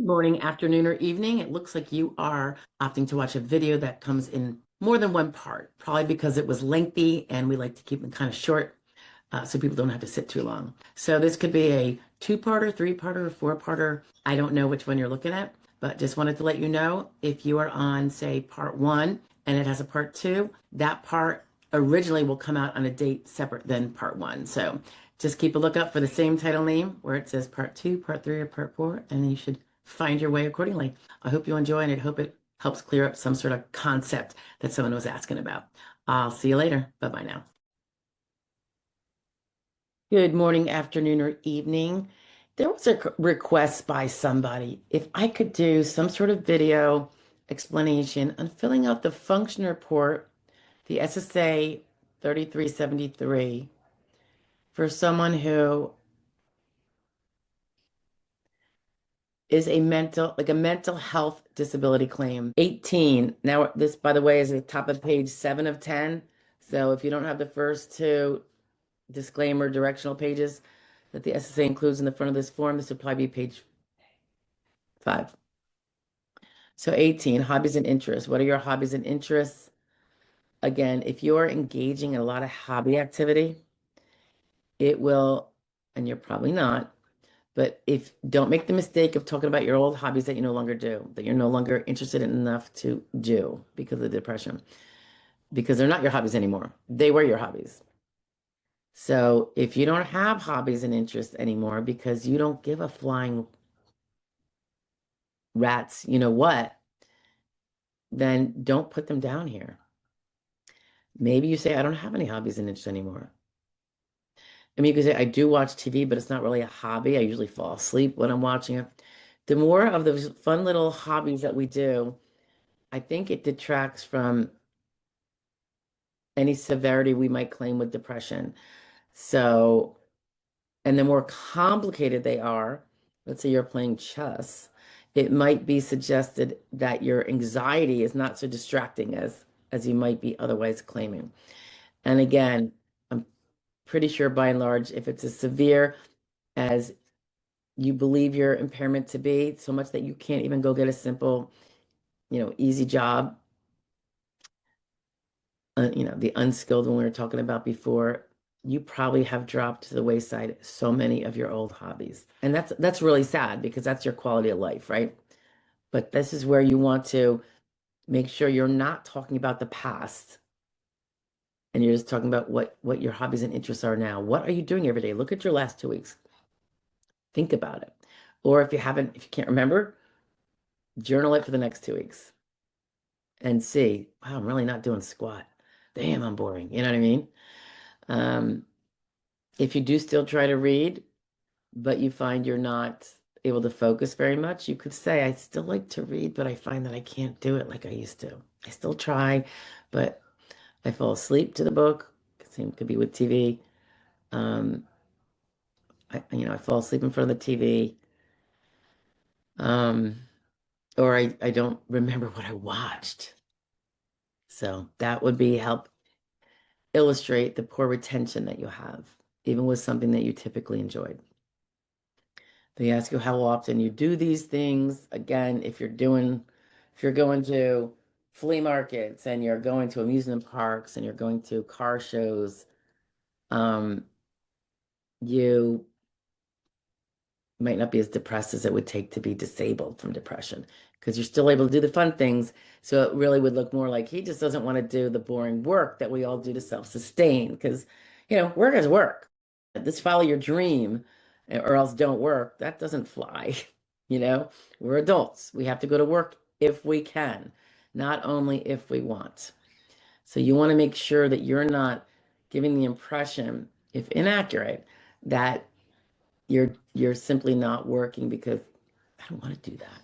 Morning, afternoon, or evening. It looks like you are opting to watch a video that comes in more than one part, probably because it was lengthy and we like to keep them kind of short so people don't have to sit too long. So this could be a two-parter, three-parter, or four-parter. I don't know which one you're looking at, but just wanted to let you know if you are on, say, part one and it has a part two, that part originally will come out on a date separate than part one. So just keep a lookout for the same title name where it says part two, part three, or part four, and you should find your way accordingly. I hope you enjoy and I hope it helps clear up some sort of concept that someone was asking about. I'll see you later. Bye-bye now. Good morning, afternoon, or evening. There was a request by somebody if I could do some sort of video explanation on filling out the function report, the SSA 3373, for someone who is like a mental health disability claim. 18. Now, this, by the way, is at the top of page 7 of 10. So if you don't have the first two disclaimer directional pages that the SSA includes in the front of this form, this would probably be page 5. So 18, hobbies and interests. What are your hobbies and interests? Again, if you're engaging in a lot of hobby activity, it will, and you're probably not, but if don't make the mistake of talking about your old hobbies that you no longer do, that you're no longer interested in enough to do because of the depression, because they're not your hobbies anymore. They were your hobbies. So if you don't have hobbies and interests anymore because you don't give a flying rat's, you know what, then don't put them down here. Maybe you say, I don't have any hobbies and interests anymore. I mean, you could say, I do watch TV, but it's not really a hobby. I usually fall asleep when I'm watching it. The more of those fun little hobbies that we do, I think it detracts from any severity we might claim with depression. So, and the more complicated they are, let's say you're playing chess, it might be suggested that your anxiety is not so distracting as you might be otherwise claiming. And again, I'm pretty sure by and large, if it's as severe as you believe your impairment to be, so much that you can't even go get a simple, easy job, the unskilled one we were talking about before, you probably have dropped to the wayside so many of your old hobbies. And that's really sad because that's your quality of life, right? But this is where you want to make sure you're not talking about the past and you're just talking about what your hobbies and interests are now. What are you doing every day? Look at your last 2 weeks. Think about it. Or if you can't remember, journal it for the next 2 weeks and see, wow, I'm really not doing squat. Damn, I'm boring. You know what I mean? Um, if you do still try to read, but you find you're not able to focus very much, you could say, I still like to read, but I find that I can't do it like I used to. I still try, but I fall asleep to the book. Same could be with TV. Um, I fall asleep in front of the TV. Um, or I don't remember what I watched. So that would be help illustrate the poor retention that you have, even with something that you typically enjoyed. They ask you how often you do these things. Again, if you're going to flea markets and you're going to amusement parks and you're going to car shows, you might not be as depressed as it would take to be disabled from depression because you're still able to do the fun things. So it really would look more like he just doesn't want to do the boring work that we all do to self-sustain because, work is work. Just follow your dream or else don't work. That doesn't fly. We're adults. We have to go to work if we can, not only if we want. So you want to make sure that you're not giving the impression, if inaccurate, that you're simply not working because I don't want to do that.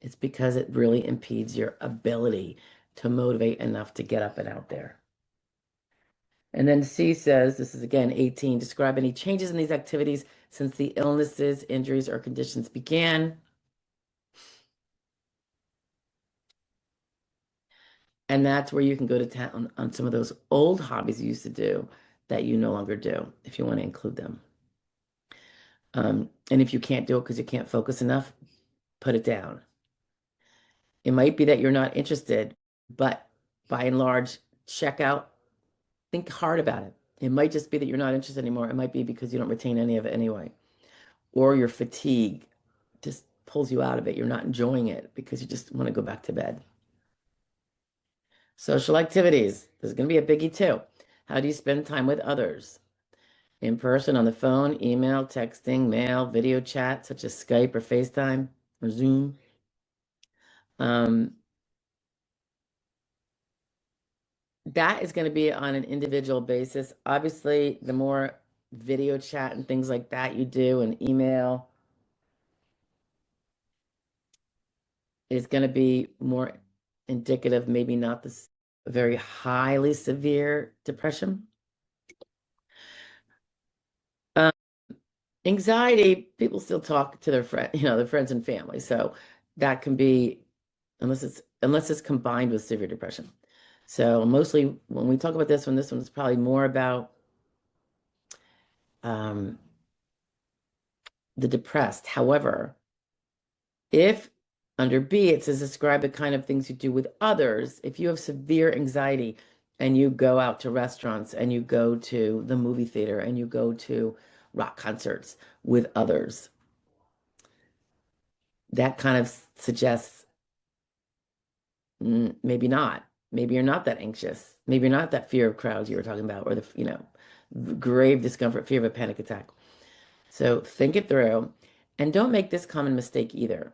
It's because it really impedes your ability to motivate enough to get up and out there. And then C says, this is again 18, describe any changes in these activities since the illnesses, injuries, or conditions began. And that's where you can go to town on some of those old hobbies you used to do that you no longer do, if you want to include them. And if you can't do it because you can't focus enough, put it down. It might be that you're not interested, but by and large, check out, think hard about it. It might just be that you're not interested anymore. It might be because you don't retain any of it anyway, or your fatigue just pulls you out of it. You're not enjoying it because you just want to go back to bed. Social activities. There's going to be a biggie too. How do you spend time with others? In person, on the phone, email, texting, mail, video chat, such as Skype or FaceTime or Zoom. Um, that is going to be on an individual basis. Obviously, the more video chat and things like that you do and email is going to be more indicative, maybe not this very highly severe depression. Um, Anxiety, people still talk to their friend, their friends and family. So that can be unless it's combined with severe depression. So mostly when we talk about this one is probably more about um, the depressed. However, if under B it says describe the kind of things you do with others, if you have severe anxiety and you go out to restaurants and you go to the movie theater and you go to rock concerts with others, that kind of suggests maybe not. Maybe you're not that anxious. Maybe you're not that fear of crowds you were talking about, or grave discomfort, fear of a panic attack. So think it through and don't make this common mistake either.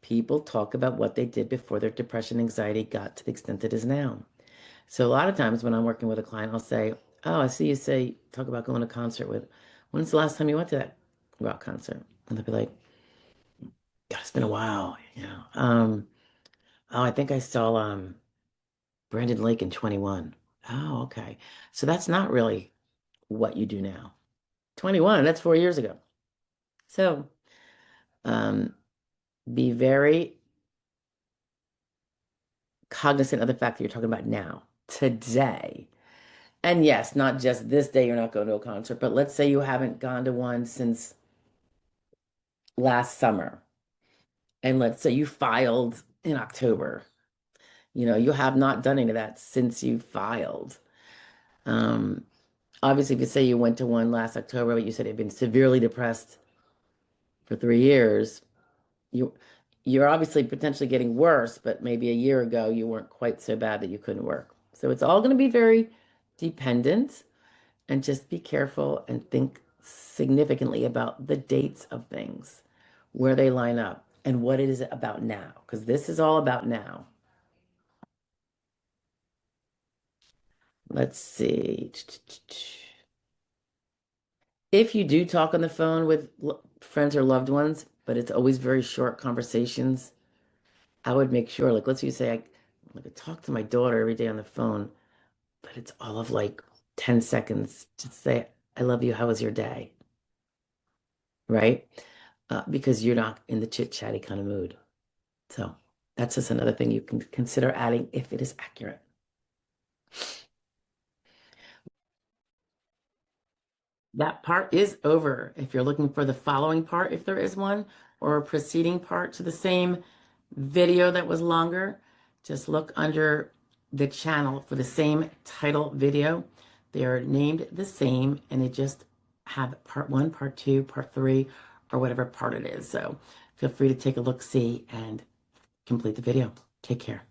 People talk about what they did before their depression, anxiety got to the extent it is now. So a lot of times when I'm working with a client, I'll say, "Oh, I see you talk about going to concert with. When's the last time you went to that rock concert?" And they'll be like, "God, it's been a while, oh, I think I saw Brandon Lake in 21. Oh, okay. So that's not really what you do now. 21, that's 4 years ago. So um, be very cognizant of the fact that you're talking about now, today. And yes, not just this day you're not going to a concert, but let's say you haven't gone to one since last summer. And let's say you filed in October. You have not done any of that since you filed. Um, Obviously, if you say you went to one last October, but you said you've been severely depressed for 3 years, you you're obviously potentially getting worse, but maybe a year ago you weren't quite so bad that you couldn't work. So it's all going to be very dependent, and just be careful and think significantly about the dates of things, where they line up, and what it is about now, because this is all about now. Let's see. If you do talk on the phone with friends or loved ones, but it's always very short conversations, I would make sure, like, let's say you say, I talk to my daughter every day on the phone, but it's all of like 10 seconds to say, I love you. How was your day? Right? Because you're not in the chit-chatty kind of mood. So that's just another thing you can consider adding if it is accurate. That part is over. If you're looking for the following part, if there is one, or a preceding part to the same video that was longer, just look under the channel for the same title video. They are named the same and they just have part one, part two, part three, or whatever part it is. So feel free to take a look, see, and complete the video. Take care.